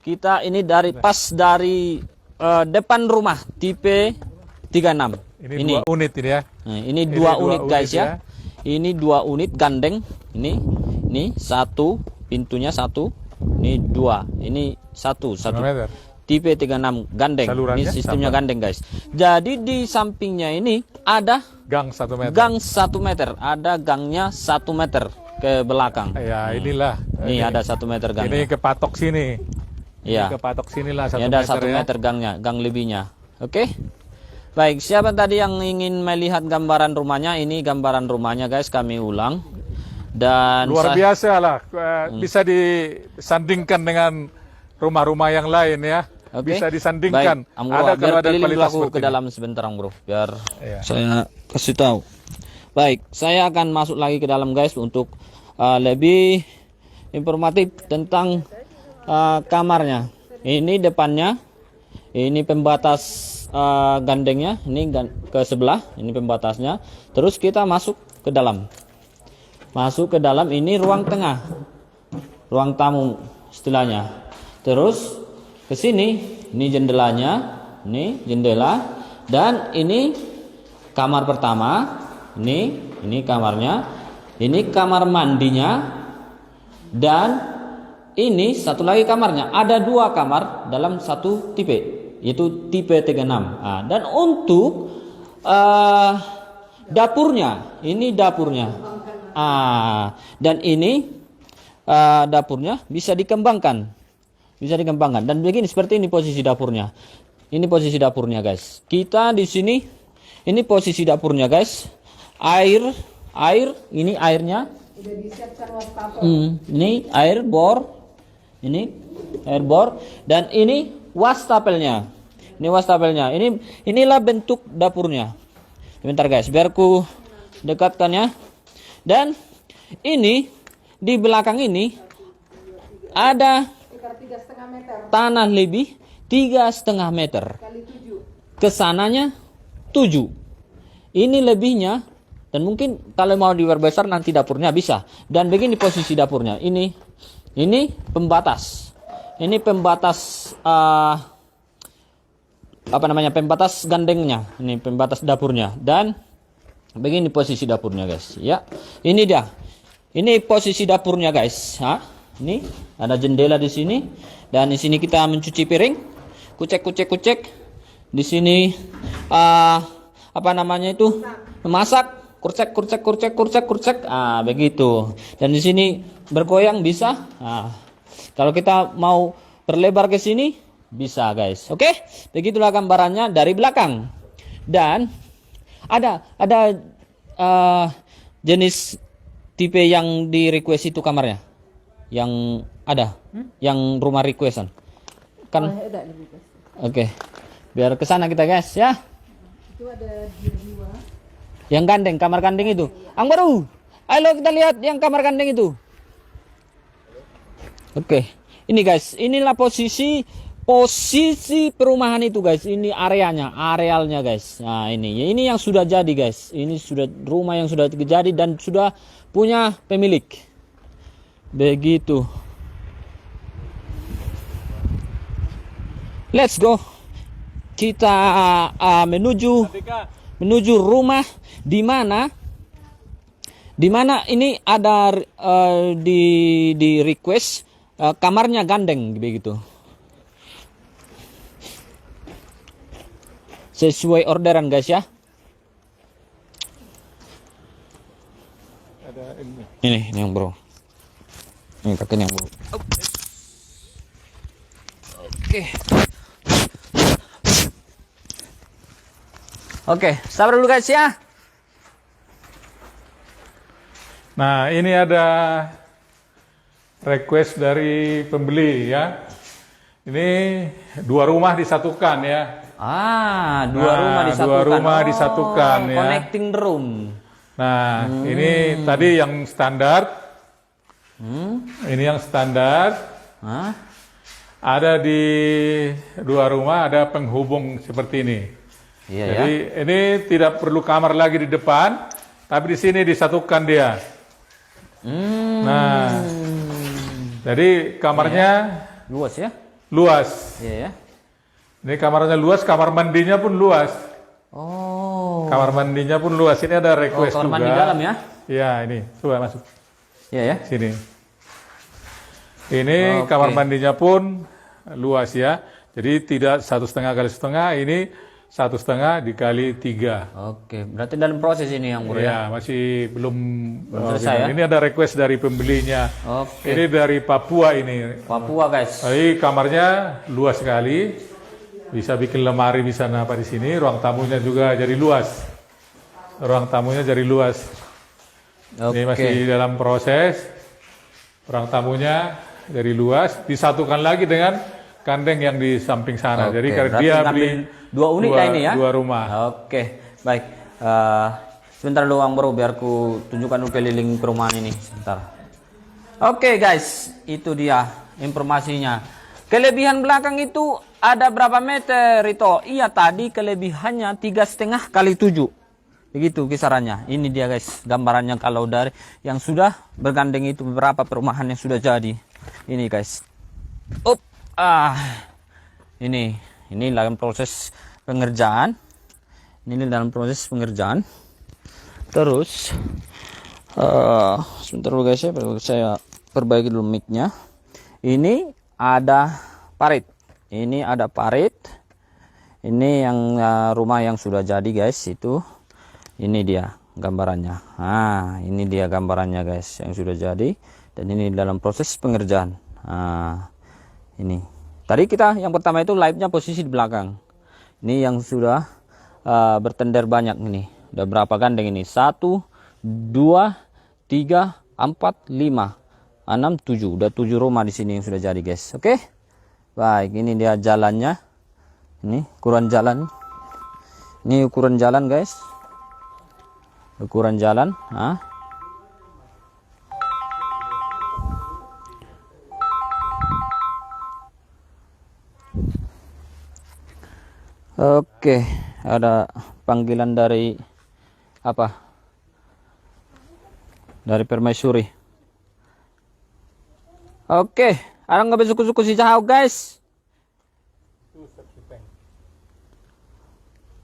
kita ini pas dari depan rumah tipe 36. Ini 2 unit ini ya. Nah, ini Ini 2 dua unit guys unit ya. Ini 2 unit gandeng. Ini satu pintunya satu. Ini 2. Ini satu 5 meter. tipe 36 gandeng. Salurannya Ini sistemnya sama. gandeng guys. Jadi di sampingnya ini ada Gang 1 meter. gang 1 meter. Ada gangnya 1 meter ke belakang. Ya, inilah. Ini ada 1 meter Ini gangnya. kepatok sini. Iya. Ini kepatok sinilah 1 Ini ada meter 1 ya. meter gangnya, gang lebihnya. Oke. Baik, siapa tadi yang ingin melihat gambaran rumahnya? Ini gambaran rumahnya guys, kami ulang. Dan Luar biasa lah. Bisa disandingkan dengan rumah-rumah yang lain ya. Oke. Bisa disandingkan. Baik, Am Bro, Ada biar kalau ada keliling dulu kualitas aku seperti ke ini. dalam sebentar Am Bro, biar Iya. saya kasih tahu. Baik, saya akan masuk lagi ke dalam guys untuk lebih informatif tentang kamarnya. Ini depannya, ini pembatas gandengnya, ini ke sebelah, ini pembatasnya. Terus kita masuk ke dalam. Masuk ke dalam, ini ruang tengah. Ruang tamu istilahnya. Terus ke sini, ini jendelanya, ini jendela, dan ini kamar pertama, ini kamarnya, ini kamar mandinya, dan ini satu lagi kamarnya. Ada 2 kamar dalam satu tipe, yaitu tipe 36. Nah, dan untuk dapurnya, ini dapurnya, dan ini dapurnya bisa dikembangkan. Bisa dikembangkan, dan begini seperti ini posisi dapurnya. Ini posisi dapurnya guys. Kita di sini, ini posisi dapurnya guys. Air, ini airnya. Udah disiapkan wastafel. Ini air bor. Ini air bor, dan ini wastafelnya. Ini wastafelnya. Inilah bentuk dapurnya. Sebentar guys, biar ku dekatkan ya. Dan ini di belakang ini ada 3,5 meter tanah lebih 3,5 meter. kali 7. Kesananya 7. Ini lebihnya, dan mungkin kalau mau diperbesar nanti dapurnya bisa. Dan begini posisi dapurnya. Ini pembatas. Ini pembatas pembatas gandengnya. Ini pembatas dapurnya. Dan begini posisi dapurnya guys. Ya, ini dia. Ini posisi dapurnya guys. Ini ada jendela di sini, dan di sini kita mencuci piring, kucek. Di sini memasak, kurcek. Begitu. Dan di sini bergoyang bisa. Kalau kita mau berlebar ke sini bisa guys. Oke, begitulah gambarannya dari belakang. Dan ada jenis tipe yang di request itu kamarnya. Yang ada, yang rumah requestan kan. Ada lebih pasti. Oke, biar ke sana kita guys ya. Itu ada 2. Yang gandeng, kamar gandeng itu. Ang baru, ayo kita lihat yang kamar gandeng itu. Oke, ini guys, inilah posisi perumahan itu guys. Ini arealnya guys. Nah ini yang sudah jadi guys. Ini sudah rumah yang sudah jadi dan sudah punya pemilik. Begitu. Let's go. Kita menuju rumah di mana ini ada di request kamarnya gandeng begitu. Sesuai orderan guys ya. Ada Ini yang bro. Ini pakai yang bro. Oke, sabar dulu guys ya. Nah, ini ada request dari pembeli ya. Ini 2 rumah disatukan ya. Dua rumah disatukan. 2 rumah disatukan ya. Connecting room. Nah, ini tadi yang standar. Ini yang standar. Hah? Ada di 2 rumah ada penghubung seperti ini. Iya Jadi ya. ini tidak perlu kamar lagi di depan, tapi di sini disatukan dia. Nah, jadi kamarnya Luas ya. luas. Iya ya. Ini kamarnya luas, kamar mandinya pun luas. Oh. Kamar mandinya pun luas. Ini ada request kamar juga. mandi dalam ya? Iya, ini. Coba masuk. Iya ya. Sini. Ini Oke. kamar mandinya pun luas ya. Jadi tidak 1,5 kali setengah, ini 1,5 dikali 3. Oke, berarti dalam proses ini yang Bro ya. Ya, masih belum selesai ya? Ini ada request dari pembelinya. Oke. Ini dari Papua ini. Papua guys. Jadi kamarnya luas sekali. Bisa bikin lemari bisa apa di sini. Ruang tamunya juga jadi luas. Ruang tamunya jadi luas. Ini masih dalam proses. Ruang tamunya jadi luas. Disatukan lagi dengan kandeng yang di samping sana. Oke, Jadi karena berarti dia ngambil beli 2 unit lah ini ya? 2 rumah. Oke, baik. Sebentar doang Bro, biar ku tunjukkan dulu keliling perumahan ini. Sebentar. Oke guys, itu dia informasinya. Kelebihan belakang itu ada berapa meter Rito? Iya tadi kelebihannya 3,5 kali 7. Begitu kisarannya. Ini dia guys gambarannya kalau dari yang sudah bergandeng itu beberapa perumahan yang sudah jadi. Ini guys. Ini dalam proses pengerjaan. Ini dalam proses pengerjaan. Terus sebentar dulu guys ya, saya perbaiki dulu mic-nya. Ini ada parit. Ini ada parit. Ini yang rumah yang sudah jadi guys itu. Ini dia gambarannya. Nah, ini dia gambarannya guys yang sudah jadi dan ini dalam proses pengerjaan. Nah, ini. Tadi kita yang pertama itu live-nya posisi di belakang. Ini yang sudah bertender banyak ini. Udah berapa gandeng ini? 1 2 3 4 5 6 7. Udah 7 rumah di sini yang sudah jadi guys. Oke. Baik, ini dia jalannya. Ini ukuran jalan. Ini ukuran jalan guys. Ukuran jalan. Nah. Oke, ada panggilan dari apa? Dari permaisuri. Oke, ada nggak besok-besok si jauh guys?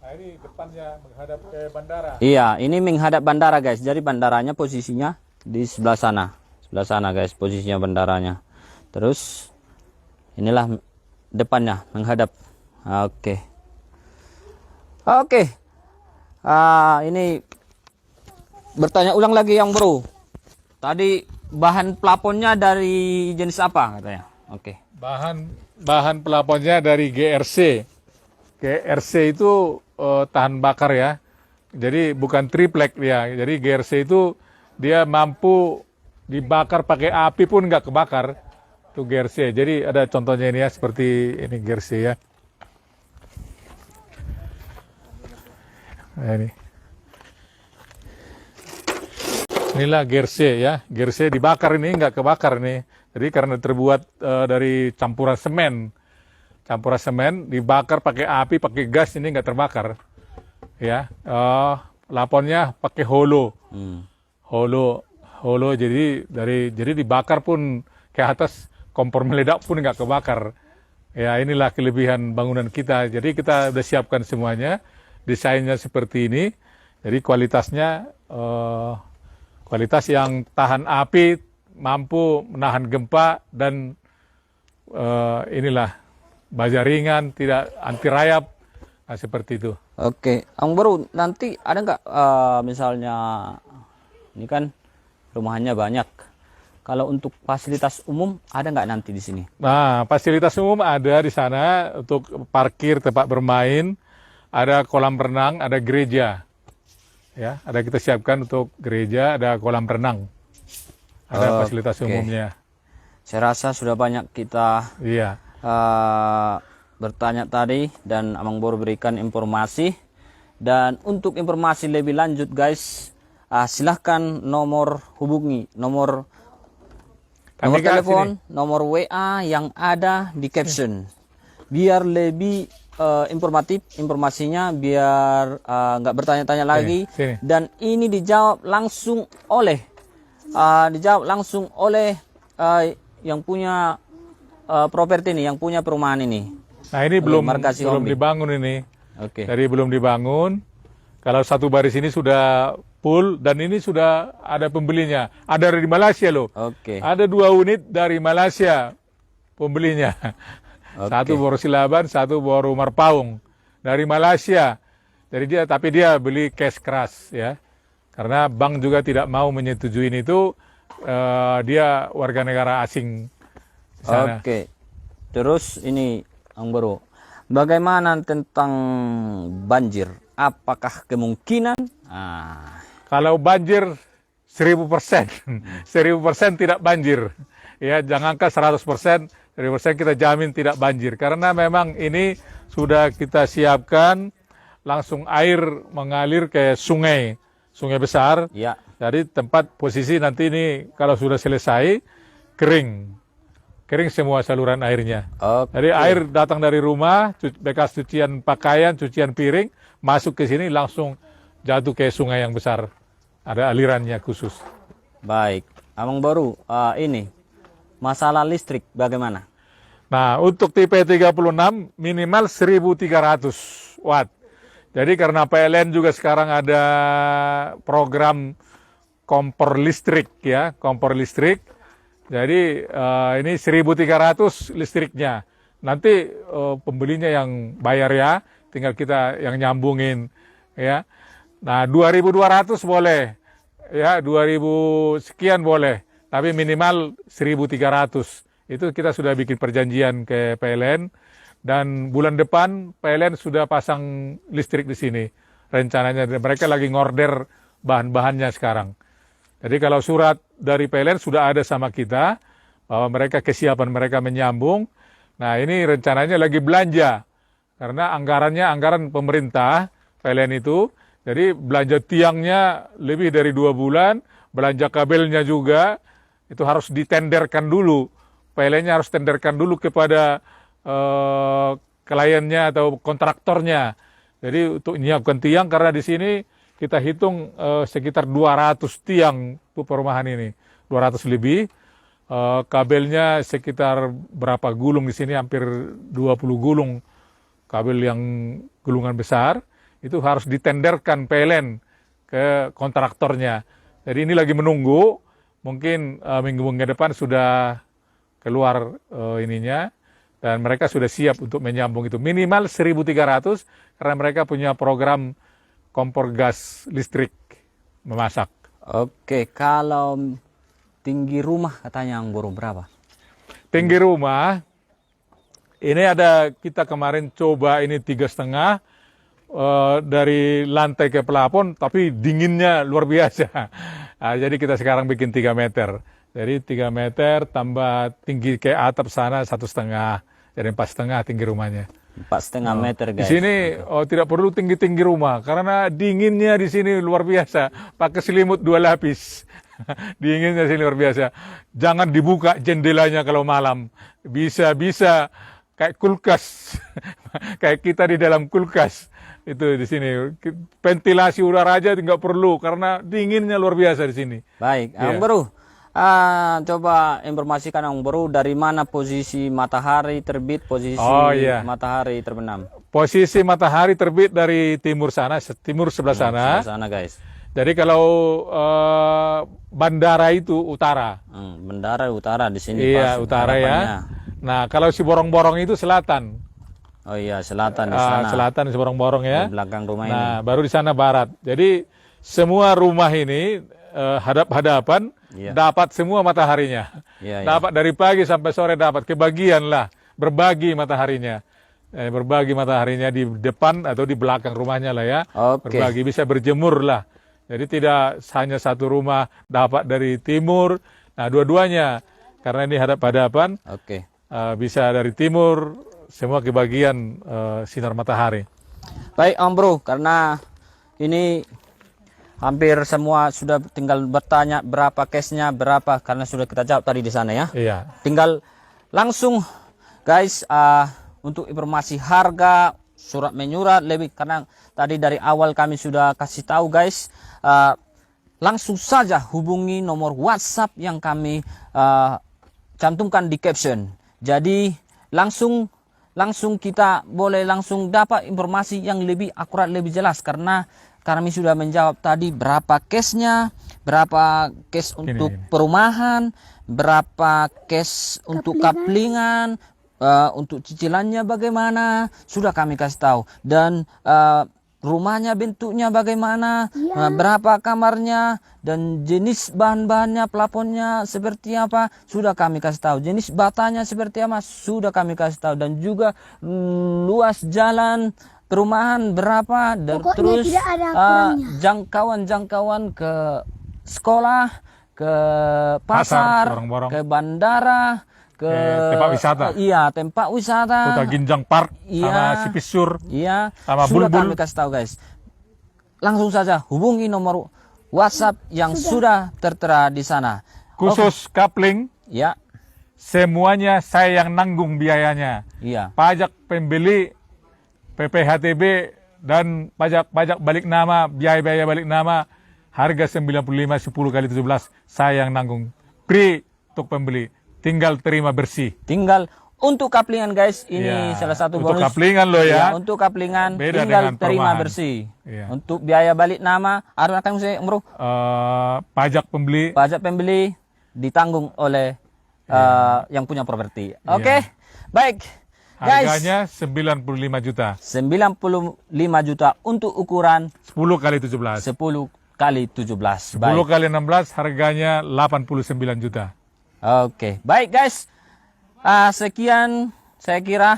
Nah, ini depannya menghadap ke bandara. Iya, ini menghadap bandara guys. Jadi bandaranya posisinya di sebelah sana. Sebelah sana guys, posisinya bandaranya. Terus inilah depannya menghadap. Oke. Oke. Ini bertanya ulang lagi yang Bro. Tadi bahan plafonnya dari jenis apa katanya? Oke. Bahan pelaponnya dari GRC. GRC itu tahan bakar ya. Jadi bukan triplek dia. Jadi GRC itu dia mampu dibakar pakai api pun nggak kebakar. Itu GRC. Jadi ada contohnya ini ya seperti ini GRC ya. Nah, ini. Inilah GRC ya. GRC dibakar ini nggak kebakar nih. Jadi karena terbuat dari campuran semen. Campuran semen dibakar pakai api, pakai gas ini nggak terbakar. Ya. Laponnya pakai holo. Holo jadi dibakar pun ke atas kompor meledak pun nggak kebakar. Ya, inilah kelebihan bangunan kita. Jadi kita udah siapkan semuanya. Desainnya seperti ini. Jadi kualitasnya kualitas yang tahan api, mampu menahan gempa dan inilah baja ringan, tidak anti rayap, nah, seperti itu. Oke, Ang Bro, nanti ada nggak misalnya ini kan rumahannya banyak. Kalau untuk fasilitas umum ada nggak nanti di sini? Nah, fasilitas umum ada di sana untuk parkir, tempat bermain, ada kolam renang, ada gereja. Ya, ada kita siapkan untuk gereja, ada kolam renang. Ada fasilitas umumnya. Saya rasa sudah banyak kita Iya. bertanya tadi dan Amang Bro berikan informasi. Dan untuk informasi lebih lanjut guys, silahkan nomor hubungi, nomor telepon, nomor WA yang ada di caption. Biar lebih informatif informasinya, biar nggak bertanya-tanya lagi. Sini. Dan ini dijawab langsung oleh yang punya properti ini yang punya perumahan ini? Nah ini Oke, belum Markasi belum Ombi. dibangun ini. Oke. Jadi belum dibangun. Kalau satu baris ini sudah full dan ini sudah ada pembelinya. Ada dari Malaysia loh. Oke. Ada 2 unit dari Malaysia pembelinya. Oke. Satu baru Silaban, satu baru Marpaung dari Malaysia. Jadi tapi dia beli cash keras ya. Karena bank juga tidak mau menyetujui itu. Dia warga negara asing di sana. Oke. Terus ini Ang Bro, bagaimana tentang banjir? Apakah kemungkinan? Kalau banjir 1000%, 1000% tidak banjir. Ya, jangankan 100%, 1000% kita jamin tidak banjir. Karena memang ini sudah kita siapkan langsung air mengalir ke sungai, sungai besar. Ya. Jadi tempat posisi nanti ini kalau sudah selesai kering semua saluran airnya. Oke. Jadi air datang dari rumah, bekas cucian pakaian, cucian piring, masuk ke sini langsung jatuh ke sungai yang besar. Ada alirannya khusus. Baik. Amang Baru, ini masalah listrik bagaimana? Nah, untuk tipe 36 minimal 1300 watt. Jadi karena PLN juga sekarang ada program kompor listrik ya, kompor listrik. Jadi ini 1300 listriknya. Nanti pembelinya yang bayar ya, tinggal kita yang nyambungin ya. Nah, 2200 boleh. Ya, 2000 sekian boleh. Tapi minimal 1300. Itu kita sudah bikin perjanjian ke PLN dan bulan depan PLN sudah pasang listrik di sini. Rencananya mereka lagi ngorder bahan-bahannya sekarang. Jadi kalau surat dari PLN sudah ada sama kita, bahwa mereka kesiapan mereka menyambung. Nah ini rencananya lagi belanja, karena anggaran pemerintah PLN itu, jadi belanja tiangnya lebih dari 2 bulan, belanja kabelnya juga, itu harus ditenderkan dulu. PLN-nya harus tenderkan dulu kepada kliennya atau kontraktornya. Jadi untuk menyiapkan tiang, karena di sini kita hitung sekitar 200 tiang perumahan ini, 200 lebih. Kabelnya sekitar berapa gulung di sini, hampir 20 gulung kabel yang gulungan besar. Itu harus ditenderkan PLN ke kontraktornya. Jadi ini lagi menunggu, mungkin minggu-minggu depan sudah keluar ininya. Dan mereka sudah siap untuk menyambung itu. Minimal 1300 karena mereka punya program kompor gas listrik memasak. Oke, kalau tinggi rumah katanya Ang Bro berapa? Tinggi rumah, ini ada kita kemarin coba ini 3,5 dari lantai ke plafon, tapi dinginnya luar biasa. Nah, jadi kita sekarang bikin 3 meter. Jadi 3 meter tambah tinggi ke atap sana 1,5. Jadi 4,5 tinggi rumahnya. 4,5 meter Di guys. sini tidak perlu tinggi-tinggi rumah karena dinginnya di sini luar biasa. Pakai selimut 2 lapis. Dinginnya sini luar biasa. Jangan dibuka jendelanya kalau malam. Bisa kayak kulkas. Kayak kita di dalam kulkas. Itu di sini. Ventilasi udara aja nggak perlu karena dinginnya luar biasa di sini. Baik, Iya. Ang Bro. Coba informasikan Ang Bro dari mana posisi matahari terbit, posisi Iya. matahari terbenam. Posisi matahari terbit dari timur sana, timur sebelah sana. Sebelah sana guys. Jadi kalau bandara itu utara. Bendara utara di sini. Iya, pas utara ya. harapannya. Nah, kalau si borong-borong itu selatan. Oh iya, selatan di sana. Selatan si borong-borong ya. Di belakang rumah ini. Nah, baru di sana barat. Jadi semua rumah ini hadap-hadapan dapat semua mataharinya. Iya, iya. Dapat dari pagi sampai sore dapat kebagian lah, berbagi mataharinya. Berbagi mataharinya di depan atau di belakang rumahnya lah ya. Oke. Berbagi bisa berjemur lah. Jadi tidak hanya satu rumah dapat dari timur. Nah, dua-duanya karena ini hadap-hadapan Oke. bisa dari timur semua kebagian sinar matahari. Baik, Ang Bro, karena ini hampir semua sudah tinggal bertanya berapa cashnya berapa karena sudah kita jawab tadi di sana ya. Iya. Tinggal langsung guys untuk informasi harga surat menyurat lebih karena tadi dari awal kami sudah kasih tahu guys, langsung saja hubungi nomor WhatsApp yang kami cantumkan di caption. Jadi langsung kita boleh langsung dapat informasi yang lebih akurat, lebih jelas, karena kami sudah menjawab tadi berapa case-nya, berapa case untuk perumahan, berapa case untuk kaplingan, untuk cicilannya bagaimana, sudah kami kasih tahu. Dan rumahnya bentuknya bagaimana, berapa kamarnya, dan jenis bahan-bahannya, plafonnya seperti apa, sudah kami kasih tahu. Jenis batanya seperti apa, sudah kami kasih tahu. Dan juga luas jalan perumahan berapa, dan Pokoknya terus tidak ada kurangnya. jangkauan ke sekolah, ke pasar, borong-borong. ke bandara, ke tempat wisata. Iya, tempat wisata. Kota Ginjang Park sama Iya. Sipisur. Iya, Sama sudah Bulbul. kami kasih tahu guys. Langsung saja hubungi nomor WhatsApp yang sudah tertera di sana. Khusus kapling, Ya, semuanya saya yang nanggung biayanya. iya. Pajak pembeli, PPHTB, dan pajak balik nama, biaya balik nama, harga 95 10 kali 17 saya yang nanggung. Free untuk pembeli, tinggal terima bersih. Tinggal untuk kaplingan guys, ini Iya, salah satu untuk bonus. kaplingan loh ya. Iya, untuk kaplingan Beda tinggal dengan terima perumahan. bersih. Iya. Untuk biaya balik nama, ada akan saya bro, Pajak pembeli, pajak pembeli ditanggung oleh yang punya properti. Iya. Oke, baik. Guys, harganya 95 juta, 95 juta untuk ukuran 10 kali 17. 10 kali 17. 10 kali 16 harganya 89 juta. Oke, baik guys. Sekian saya kira.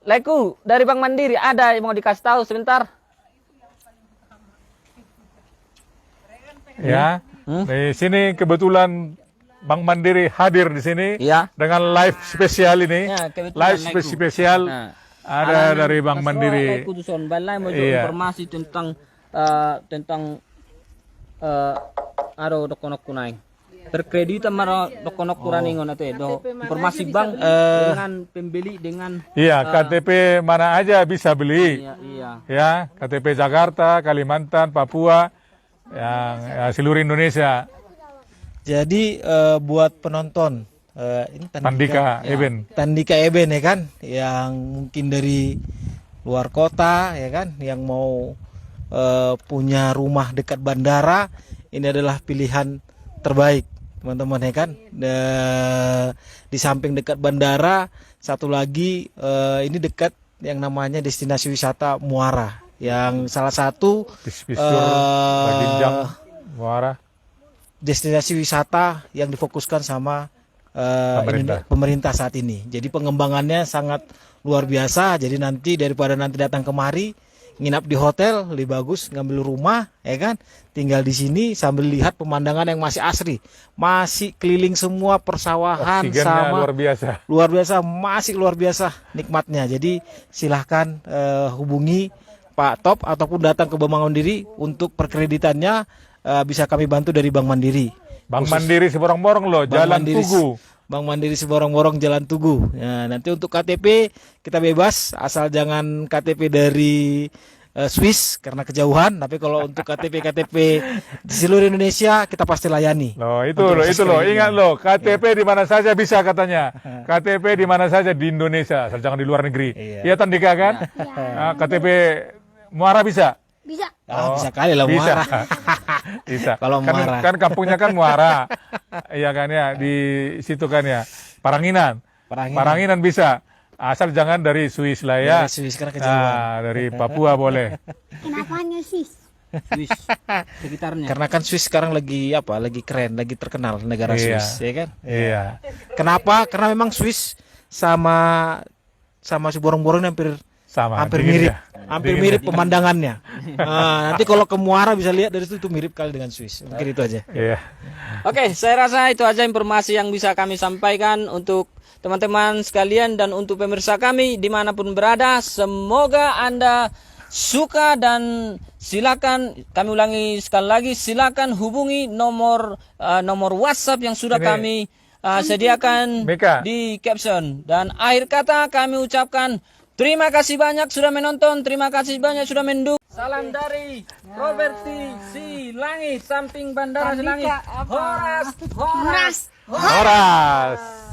Leku dari Bank Mandiri ada yang mau dikasih tahu sebentar? Ya, di sini kebetulan Bank Mandiri hadir di sini Iya. dengan live spesial ini. Ya, kebetulan Live Leku. spesial Nah, ada dari Bank Mandiri. Leku Dusun Balai mau Iya. informasi tentang dokonok kunai. Terkreditan maro dokonok kurani ngono teh do informasi bank dengan pembeli dengan Iya, KTP mana aja bisa beli. iya. Ya, KTP Jakarta, Kalimantan, Papua, yang seluruh Indonesia. Jadi buat penonton ini Tandika Eben. Tandika Eben ya kan, yang mungkin dari luar kota ya kan, yang mau punya rumah dekat bandara, ini adalah pilihan terbaik teman-teman ya kan. Di samping dekat bandara, satu lagi ini dekat yang namanya destinasi wisata Muara, yang salah satu Pispisur, Ginjang, Muara. destinasi wisata yang difokuskan sama pemerintah saat ini. Jadi pengembangannya sangat luar biasa. Jadi nanti daripada nanti datang kemari nginap di hotel, lebih bagus ngambil rumah, ya kan? Tinggal di sini sambil lihat pemandangan yang masih asri, masih keliling semua persawahan, Oksigennya sama luar biasa. masih luar biasa nikmatnya. Jadi silahkan hubungi Pak Top ataupun datang ke Bank Mandiri untuk perkreditannya. Bisa kami bantu dari Bank Mandiri. Bank Mandiri Seborong-borong loh, Bank Jalan Mandiri, Tugu. Bank Mandiri Seborong-borong Jalan Tugu. Ya, nanti untuk KTP kita bebas, asal jangan KTP dari Swiss karena kejauhan. Tapi kalau untuk KTP di seluruh Indonesia kita pasti layani. Loh, itu Untuk loh, proses itu loh. kreditnya. Ingat loh, KTP di mana saja bisa katanya. KTP di mana saja di Indonesia, asal jangan di luar negeri. Iya. Iya, Tandika kan? Nah, KTP Muara bisa. Bisa. Bisa kali lah Bisa. Muara. Bisa. Kalau kan, Muara. kan kampungnya kan Muara. Iya kan ya, di situ kan ya. Paranginan. Paranginan bisa. Asal jangan dari Swiss lah ya. Dari Swiss karena kejauhan. Nah, dari Papua boleh. Kenapa hanya sis? Swiss sekitarnya. Karena kan Swiss sekarang lagi lagi keren, lagi terkenal negara Iya. Swiss, ya kan? Iya. Kenapa? Karena memang Swiss sama Seborong-borong hampir Sama. hampir dingin mirip, ya. hampir Dingin mirip ya. pemandangannya. Nah, nanti kalau ke Muara bisa lihat dari situ mirip kali dengan Swiss. Mungkin itu aja. Iya. Oke, saya rasa itu aja informasi yang bisa kami sampaikan untuk teman-teman sekalian dan untuk pemirsa kami dimanapun berada. Semoga Anda suka dan silakan, kami ulangi sekali lagi, silakan hubungi nomor WhatsApp yang sudah Ini. kami sediakan Mika. di caption. Dan akhir kata kami ucapkan terima kasih banyak sudah menonton, terima kasih banyak sudah mendukung. Salam dari Roberti Si Langit, samping Bandara Silangit. Horas. Horas.